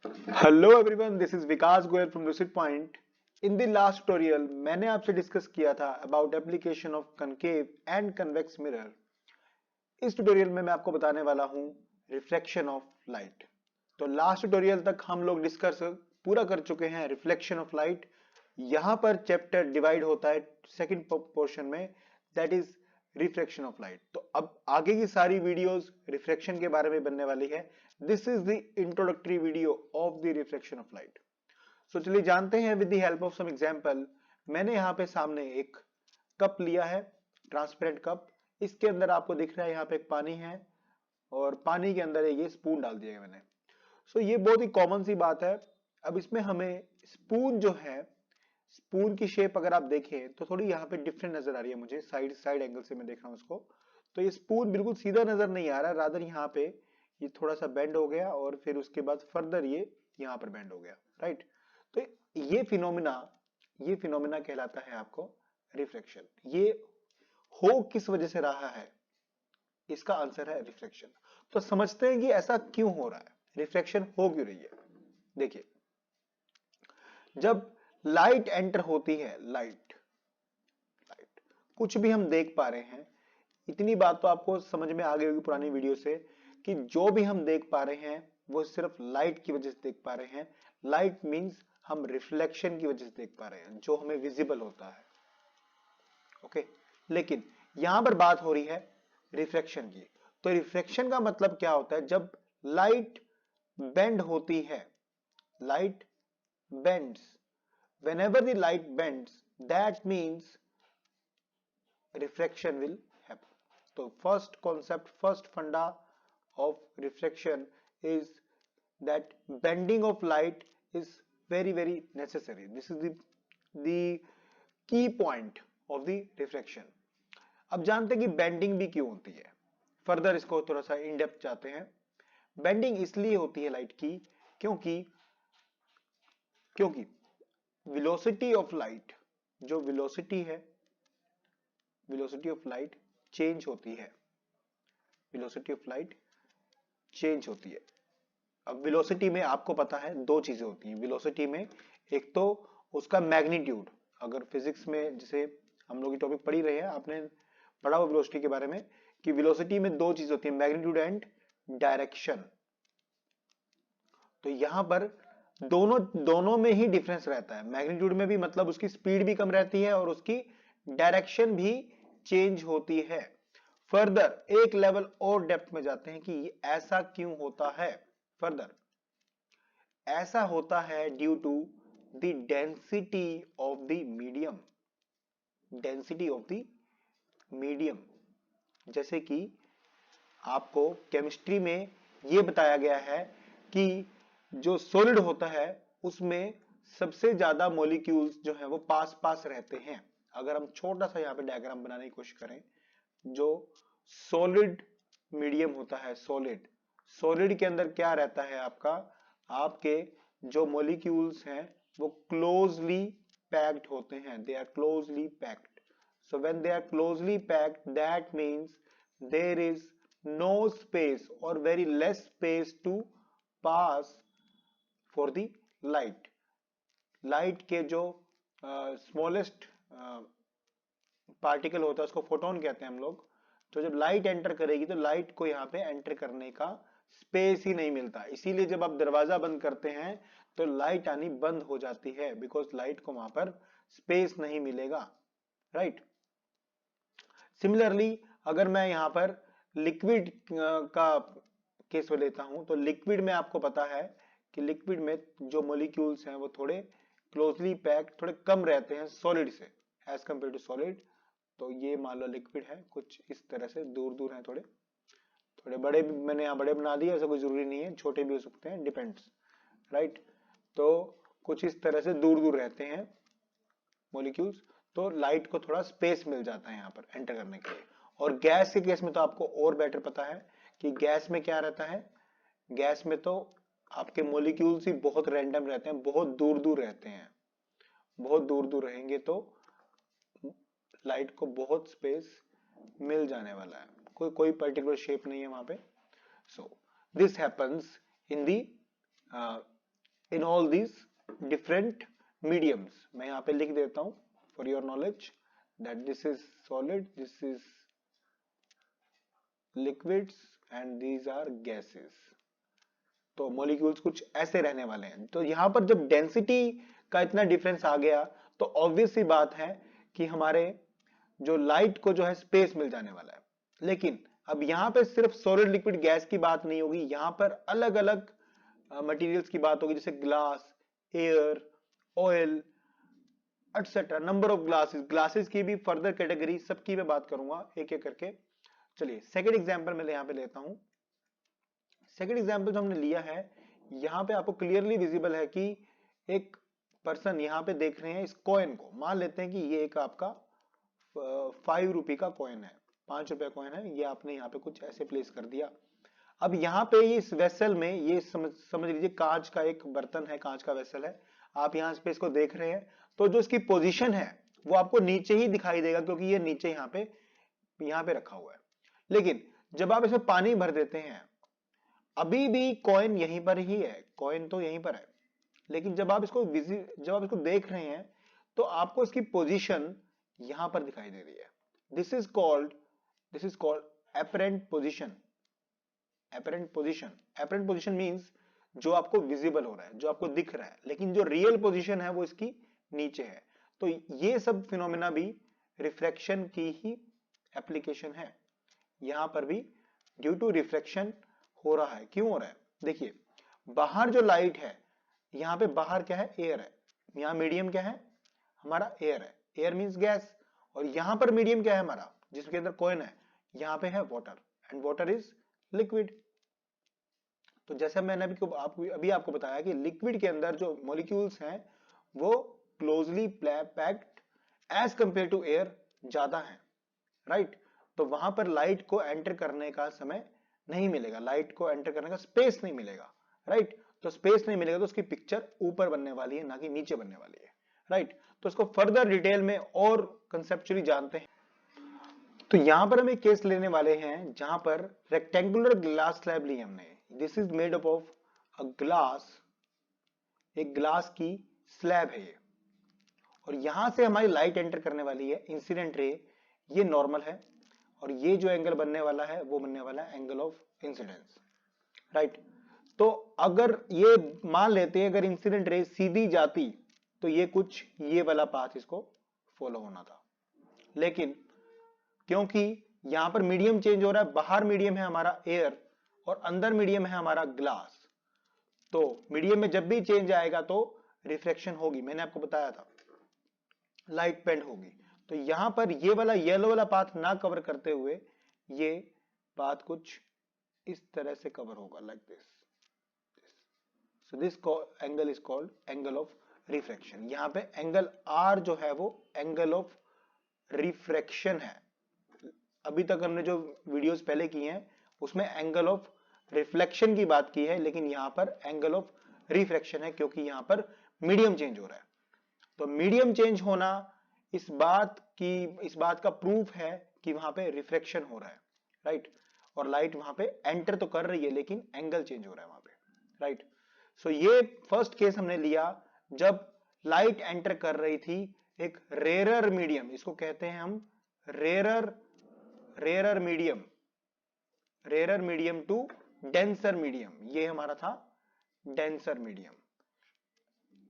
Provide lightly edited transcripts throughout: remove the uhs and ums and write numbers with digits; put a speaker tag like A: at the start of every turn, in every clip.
A: Hello everyone, this is Vikas Goyal from lucid point. In the last tutorial मैंने आपसे discuss किया था about application of concave and convex mirror. इस tutorial में मैं आपको बताने वाला हूं रिफ्लेक्शन ऑफ लाइट। तो लास्ट ट्यूटोरियल तक हम लोग डिस्कस पूरा कर चुके हैं रिफ्लेक्शन ऑफ लाइट। यहां पर चैप्टर डिवाइड होता है सेकंड पोर्शन में, that is reflection of light. तो अब आगे की सारी वीडियोस रिफ्लेक्शन के बारे में बनने वाली है। This is the introductory video of the reflection of light. So चलिए जानते हैं with the help of some example. मैंने यहाँ पे सामने एक कप लिया है, ट्रांसपेरेंट कप। इसके अंदर आपको दिख रहा है यहाँ पे एक पानी है और पानी के अंदर ये स्पून डाल दिया है मैंने। सो ये बहुत ही कॉमन सी बात है। अब इसमें हमें स्पून जो है, स्पून की शेप अगर आप देखें तो थोड़ी यहाँ पे डिफरेंट नजर आ रही है मुझे, साइड साइड एंगल से मैं देख रहा हूँ इसको। तो ये स्पून बिल्कुल सीधा नजर नहीं आ रहा, रादर यहाँ पे ये थोड़ा सा बेंड हो गया और फिर उसके बाद फर्दर ये यहाँ पर बेंड हो गया, राइट। तो ये फिनोमिना कहलाता है आपको रिफ्लेक्शन। ये हो किस वजह से रहा है, इसका आंसर है रिफ्लेक्शन। तो समझते हैं कि ऐसा क्यों हो रहा है, रिफ्लेक्शन हो क्यों रही है। देखिए, जब लाइट एंटर होती है, लाइट लाइट कुछ भी हम देख पा रहे हैं, इतनी बात तो आपको समझ में आ गई होगी पुरानी वीडियो से कि जो भी हम देख पा रहे हैं वो सिर्फ लाइट की वजह से देख पा रहे हैं। लाइट मींस हम रिफ्लेक्शन की वजह से देख पा रहे हैं, जो हमें विजिबल होता है। ओके, लेकिन यहां पर बात हो रही है रिफ्लेक्शन की। तो रिफ्लेक्शन का मतलब क्या होता है, जब लाइट बेंड होती है, light bends, whenever the light bends, that means refraction will happen. So first concept, first funda of reflection is that bending of light is very necessary. This is the key point of the reflection. अब जानते हैं कि bending भी क्यों होती है। Further इसको थोड़ा सा इन डेप्थ जाते हैं। बेंडिंग इसलिए होती है लाइट की क्योंकि क्योंकि वेलोसिटी ऑफ लाइट, जो वेलोसिटी है, वेलोसिटी ऑफ लाइट चेंज होती है, वेलोसिटी ऑफ लाइट चेंज होती है। अब वेलोसिटी में आपको पता है दो चीजें होती हैं वेलोसिटी में। एक तो उसका मैग्नीट्यूड, अगर फिजिक्स में जैसे हम लोग ये टॉपिक पढ़ ही रहे हैं, आपने पढ़ा हुआ वेलोसिटी के बारे में कि वेलोसिटी में दो चीज होती है, मैग्नीट्यूड एंड डायरेक्शन। तो यहां पर दोनों में ही डिफरेंस रहता है। मैग्नीट्यूड में भी मतलब उसकी स्पीड भी कम रहती है और उसकी डायरेक्शन भी चेंज होती है। फर्दर एक लेवल और डेप्थ में जाते हैं कि ऐसा क्यों होता है। फर्दर ऐसा होता है due to the density of the medium, density of the medium. जैसे कि आपको केमिस्ट्री में यह बताया गया है कि जो सॉलिड होता है उसमें सबसे ज्यादा मॉलिक्यूल्स जो है वो पास पास रहते हैं। अगर हम छोटा सा यहाँ पे डायग्राम बनाने की कोशिश करें, जो सॉलिड मीडियम होता है, सॉलिड सॉलिड के अंदर क्या रहता है आपका, आपके जो मॉलिक्यूल्स हैं वो क्लोजली पैक्ड होते हैं, they are closely packed. So when they are closely packed that means there is no space or very less space to pass for the light. Light के जो स्मॉलेस्ट पार्टिकल होता है उसको photon कहते हैं हम लोग। तो जब लाइट एंटर करेगी तो लाइट को यहाँ पे एंटर करने का स्पेस ही नहीं मिलता, इसीलिए जब आप दरवाजा बंद करते हैं तो लाइट आनी बंद हो जाती है, बिकॉज लाइट को वहां पर स्पेस नहीं मिलेगा, राइट। सिमिलरली अगर मैं यहाँ पर लिक्विड का केस में लेता हूं, तो लिक्विड में आपको पता है कि लिक्विड में जो मॉलिक्यूल्स हैं वो थोड़े क्लोजली पैक्ड, थोड़े कम रहते हैं सॉलिड से एज कंपेयर टू सॉलिड। तो ये मान लो लिक्विड है, कुछ इस तरह से दूर दूर हैं, थोड़े थोड़े बड़े भी मैंने यहाँ बड़े बना दिए, ऐसा कोई जरूरी नहीं है, छोटे भी हो सकते हैं, डिपेंड्स, राइट। तो कुछ इस तरह से दूर दूर रहते हैं मॉलिक्यूल्स, तो लाइट को थोड़ा स्पेस मिल जाता है यहाँ पर एंटर करने के लिए। और गैस के केस में तो आपको और बेटर पता है कि गैस में क्या रहता है, गैस में तो आपके मॉलिक्यूल्स ही बहुत रैंडम रहते हैं, बहुत दूर दूर रहते हैं। बहुत दूर दूर रहेंगे तो लाइट को बहुत स्पेस मिल जाने वाला है, कोई पर्टिकुलर शेप नहीं है वहां पे। So this happens in the in all these different mediums. मैं यहां पे लिख देता हूं for your knowledge that this is solid, this is liquids and these are gases. तो मॉलिक्यूल्स कुछ ऐसे रहने वाले हैं। तो यहां पर जब डेंसिटी का इतना डिफरेंस आ गया तो ऑब्वियस सी बात है कि हमारे जो लाइट को जो है स्पेस मिल जाने वाला है। लेकिन अब यहां पे सिर्फ सॉलिड लिक्विड गैस की बात नहीं होगी, यहां पर अलग अलग मटेरियल्स की बात होगी, जैसे glass, air, oil etcetera, number of glasses. Glasses की भी फर्दर कैटेगरी सबकी मैं बात करूंगा एक एक करके। चलिए सेकंड एग्जांपल मैं यहां पे लेता हूं। सेकंड एग्जांपल जो हमने लिया है, यहां पे आपको क्लियरली विजिबल है कि एक पर्सन यहां पे देख रहे हैं इस कॉइन को। मान लेते हैं कि ये एक आपका 5 रुपए का कॉइन है, 5 रुपए कॉइन है, ये आपने यहाँ पे कुछ ऐसे प्लेस कर दिया। अब यहाँ पे इस वेसल में ये समझ लीजिए कांच का एक बर्तन है, कांच का वेसल है, आप यहाँ पे इसको देख रहे हैं। तो जो इसकी पोजीशन है वो आपको नीचे ही दिखाई देगा क्योंकि ये नीचे यहाँ पे रखा हुआ है। लेकिन जब आप इसमें पानी भर देते हैं, अभी भी कॉइन यहीं पर ही है, कॉइन तो यहीं पर है, लेकिन जब आप इसको देख रहे हैं तो आपको इसकी पोजीशन यहां पर दिखाई दे रही है। This is called apparent position. Apparent position means जो आपको विजिबल हो रहा है, जो आपको दिख रहा है, लेकिन जो रियल पोजीशन है वो इसकी नीचे है। तो ये सब फिनोमेना भी रिफ्रैक्शन की ही एप्लीकेशन है। यहां पर भी ड्यू टू रिफ्रैक्शन हो रहा है। क्यों हो रहा है? देखिए बाहर जो लाइट है, यहां पे बाहर क्या है? एयर है। यहां मीडियम क्या है? हमारा एयर है, एयर मींस गैस। और यहां पर मीडियम क्या है हमारा, जिसके अंदर कॉइन है, यहां पे है water, and water is liquid. तो जैसे मैंने अभी आपको बताया कि लिक्विड के अंदर जो मॉलिक्यूल्स हैं वो closely packed as compare to air ज्यादा है, राइट। तो वहां पर लाइट को एंटर करने का समय नहीं मिलेगा, लाइट को एंटर करने का स्पेस नहीं मिलेगा, राइट। तो स्पेस नहीं मिलेगा तो उसकी पिक्चर ऊपर बनने वाली है, ना कि नीचे बनने वाली है, राइट। तो इसको फर्दर डिटेल में और कंसेप्चुअली जानते हैं। तो यहां पर हम एक केस लेने वाले हैं जहां पर रेक्टेंगुलर ग्लास स्लैब ली हमने। This is made up of a glass, एक ग्लास की स्लैब है ये, और यहां से हमारी लाइट एंटर करने वाली है, इंसिडेंट रे, ये नॉर्मल है, और ये जो एंगल बनने वाला है वो बनने वाला है एंगल ऑफ इंसिडेंस, राइट। तो अगर ये मान लेते हैं अगर इंसिडेंट रे सीधी जाती तो ये कुछ ये वाला पाथ इसको फॉलो होना था, लेकिन क्योंकि यहां पर मीडियम चेंज हो रहा है, बाहर मीडियम है हमारा एयर और अंदर मीडियम है हमारा ग्लास, तो मीडियम में जब भी चेंज आएगा तो रिफ्लेक्शन होगी, मैंने आपको बताया था, लाइट बेंड होगी। तो यहां पर ये वाला येलो वाला पाथ ना कवर करते हुए ये पाथ कुछ इस तरह से कवर होगा, like this. So this angle is called angle of refraction. यहां पे एंगल आर जो है वो एंगल ऑफ रिफ्रैक्शन है। अभी तक हमने जो वीडियोस पहले की हैं उसमें एंगल ऑफ रिफ्लेक्शन की बात की है, लेकिन यहां पर एंगल ऑफ रिफ्रैक्शन है क्योंकि यहां पर मीडियम चेंज हो रहा है। तो मीडियम चेंज होना इस बात का प्रूफ है कि वहां पे रिफ्रैक्शन हो रहा है, राइट। और लाइट वहां पे एंटर तो कर रही है लेकिन एंगल चेंज हो रहा है वहां पे, राइट। सो ये फर्स्ट केस हमने लिया जब लाइट एंटर कर रही थी एक रेरर मीडियम, इसको कहते हैं हम rarer medium to denser medium. ये हमारा था डेंसर मीडियम।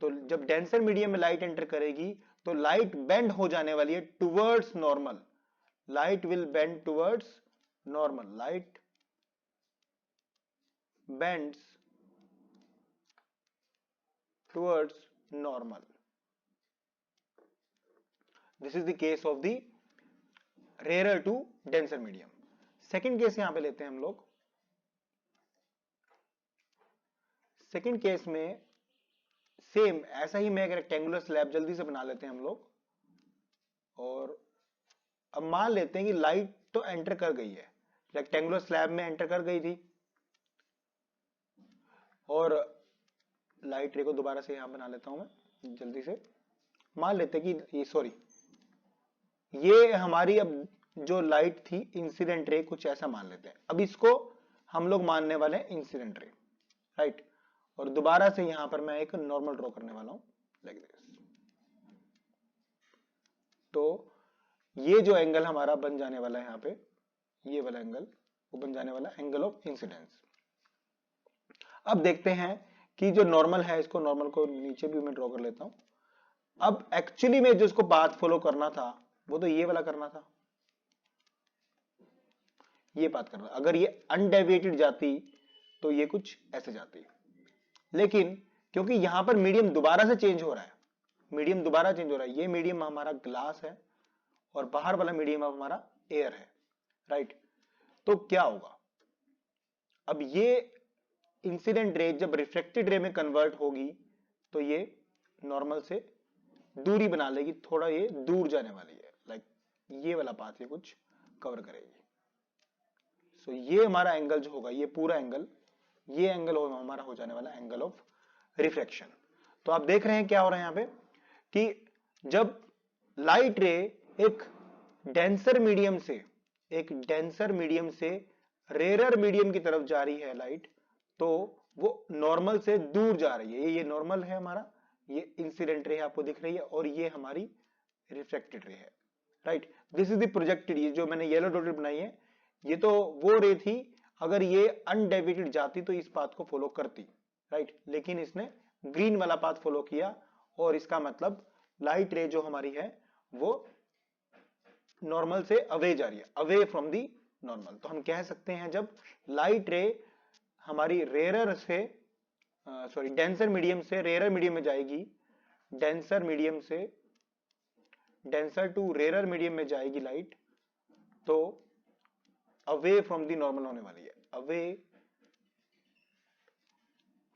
A: तो जब डेंसर मीडियम में लाइट एंटर करेगी तो लाइट बेंड हो जाने वाली है towards normal, light will bend towards normal, light bends towards normal. This is the case of the rare to denser medium. Second case यहां पे लेते हैं हम लोग। सेकेंड केस में सेम ऐसा ही मैं एक रेक्टेंगुलर स्लैब जल्दी से बना लेते हैं हम लोग, और अब मान लेते हैं कि लाइट तो एंटर कर गई है, रेक्टेंगुलर स्लैब में एंटर कर गई थी, और लाइट रे को दोबारा से यहां बना लेता हूं मैं जल्दी से। मान लेते हैं कि ये हमारी अब जो लाइट थी इंसिडेंट रे, कुछ ऐसा मान लेते हैं। अब इसको हम लोग मानने वाले हैं इंसिडेंट रे, राइट। और दोबारा से यहां पर मैं एक नॉर्मल ड्रॉ करने वाला हूं लाइक दिस। तो ये जो एंगल हमारा बन जाने वाला है यहां पे, ये वाला एंगल वो बन जाने वाला एंगल ऑफ इंसिडेंस। अब देखते हैं कि जो नॉर्मल है, इसको नॉर्मल को नीचे भी मैं ड्रॉ कर लेता हूं। अब एक्चुअली में जो इसको पाथ फॉलो करना था वो तो ये वाला करना था, ये पाथ करना। अगर ये अनडेविएटेड जाती तो ये कुछ ऐसे जाती, लेकिन क्योंकि यहां पर मीडियम दोबारा से चेंज हो रहा है, मीडियम दोबारा चेंज हो रहा है, ये मीडियम हमारा ग्लास है और बाहर वाला मीडियम हमारा एयर है, राइट। तो क्या होगा, अब ये इंसिडेंट रे जब रिफ्लेक्टेड रे में कन्वर्ट होगी तो ये नॉर्मल से दूरी बना लेगी, थोड़ा ये दूर जाने वाली है, लाइक ये वाला पाथ ये कुछ कवर करेगी। सो ये हमारा एंगल जो होगा, ये पूरा एंगल, ये एंगल हमारा हो जाने वाला एंगल ऑफ रिफ्रैक्शन। तो आप देख रहे हैं क्या हो रहा है यहां पे कि जब लाइट रे एक डेंसर मीडियम से रेयर मीडियम की तरफ जा रही है लाइट, तो वो नॉर्मल से दूर जा रही है। ये नॉर्मल है हमारा, ये इंसिडेंट रे आपको दिख रही है और ये हमारी रिफ्लेक्टेड रे है, right. This is the projected, ये जो मैंने येलो डॉटेड बनाई है ये तो वो रे थी, अगर ये अनडेविएटेड जाती तो इस पाथ को फॉलो करती, राइट। लेकिन इसने ग्रीन वाला पाथ फॉलो किया और इसका मतलब लाइट रे जो हमारी है वो नॉर्मल से अवे जा रही है, अवे फ्रॉम दी नॉर्मल। तो हम कह सकते हैं जब लाइट रे हमारी रेयर से डेंसर मीडियम से रेयर मीडियम में जाएगी, डेंसर मीडियम से डेंसर टू रेयर मीडियम में जाएगी लाइट, तो अवे फ्रॉम दी नॉर्मल होने वाली है, अवे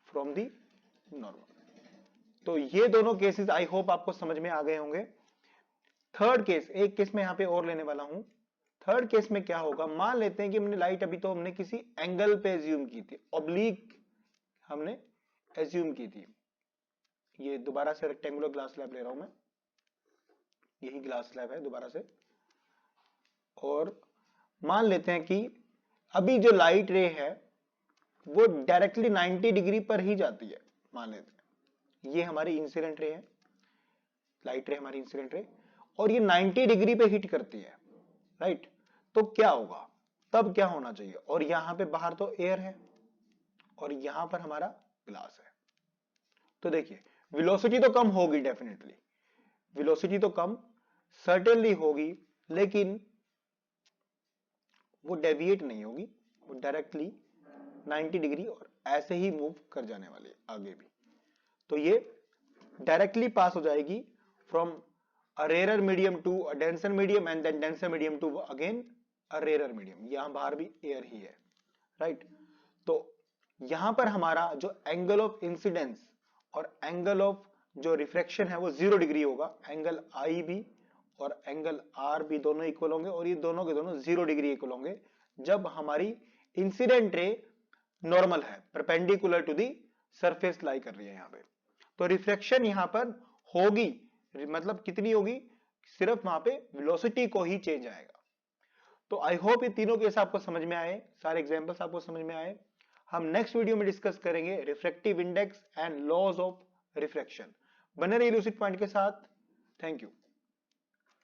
A: फ्रॉम दी नॉर्मल। तो ये दोनों केसेस आई होप आपको समझ में आ गए होंगे। थर्ड केस, एक केस में यहां पे और लेने वाला हूं। थर्ड केस में क्या होगा, मान लेते हैं कि हमने लाइट अभी तो हमने किसी एंगल पे एज्यूम की थी, ऑब्लिक हमने एज्यूम की थी। ये दोबारा से रेक्टेंगुलर ग्लास स्लैब ले रहा हूं मैं, यही ग्लास स्लैब है दोबारा से। और मान लेते हैं कि अभी जो लाइट रे है वो डायरेक्टली 90 डिग्री पर ही जाती है, मान लेते हैं ये हमारी इंसिडेंट रे है, लाइट रे हमारी इंसिडेंट रे, और ये 90 डिग्री पे हिट करती है, राइट। तो क्या होगा, तब क्या होना चाहिए, और यहां पे बाहर तो एयर है और यहां पर हमारा ग्लास है। तो देखिए वेलोसिटी तो कम होगी, डेफिनेटली वेलोसिटी तो कम सर्टेनली होगी, लेकिन वो डेविएट नहीं होगी, वो डायरेक्टली 90 डिग्री और ऐसे ही मूव कर जाने वाली है आगे भी। तो ये डायरेक्टली पास हो जाएगी from a rare medium to a denser medium and then denser medium to again a rare medium, यहां बाहर भी एयर ही है, राइट। तो यहां पर हमारा जो एंगल ऑफ इंसिडेंस और एंगल ऑफ जो रिफ्रैक्शन है वो 0 डिग्री होगा, एंगल आई भी और एंगल आर भी दोनों इक्वल होंगे, और ये दोनों के दोनों 0 डिग्री इक्वल होंगे जब हमारी इंसिडेंट रे नॉर्मल है, परपेंडिकुलर टू दी सरफेस लाई कर रही है यहां पे। तो रिफ्रैक्शन यहां पर होगी, मतलब कितनी होगी, सिर्फ वहां पे वेलोसिटी को ही चेंज आएगा। तो आई होप ये तीनों केस आपको समझ में आए, सारे एग्जांपल्स आपको समझ में आए। हम नेक्स्ट वीडियो में डिस्कस करेंगे refractive index and laws of refraction. बने रहिए लूसिड पॉइंट के साथ। Thank you.